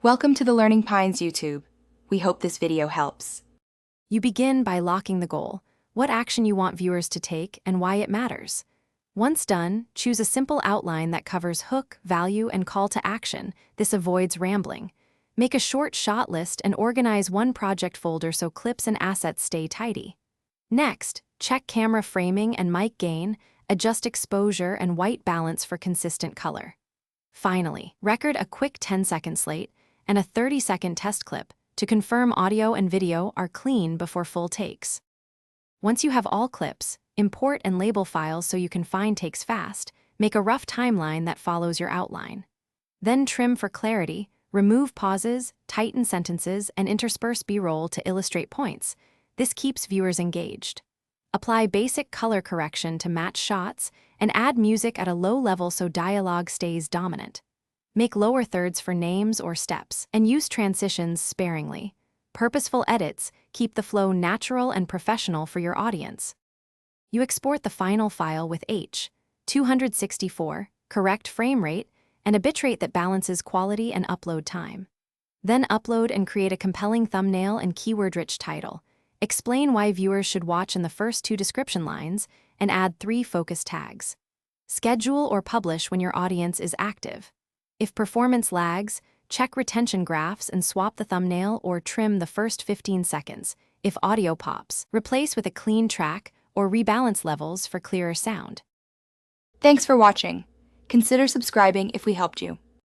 Welcome to the Learning Pines YouTube. We hope this video helps. You begin by locking the goal, what action you want viewers to take, and why it matters. Once done, choose a simple outline that covers hook, value, and call to action. This avoids rambling. Make a short shot list and organize one project folder so clips and assets stay tidy. Next, check camera framing and mic gain, adjust exposure and white balance for consistent color. Finally, record a quick 10-second slate and a 30-second test clip to confirm audio and video are clean before full takes. Once you have all clips, import and label files so you can find takes fast. Make a rough timeline that follows your outline. Then trim for clarity, remove pauses, tighten sentences, and intersperse B-roll to illustrate points. This keeps viewers engaged. Apply basic color correction to match shots and add music at a low level so dialogue stays dominant. Make lower thirds for names or steps, and use transitions sparingly. Purposeful edits keep the flow natural and professional for your audience. You export the final file with H.264, correct frame rate, and a bitrate that balances quality and upload time. Then upload and create a compelling thumbnail and keyword-rich title. Explain why viewers should watch in the first 2 description lines, and add 3 focus tags. Schedule or publish when your audience is active. If performance lags, check retention graphs and swap the thumbnail or trim the first 15 seconds. If audio pops, replace with a clean track or rebalance levels for clearer sound. Thanks for watching. Consider subscribing if we helped you.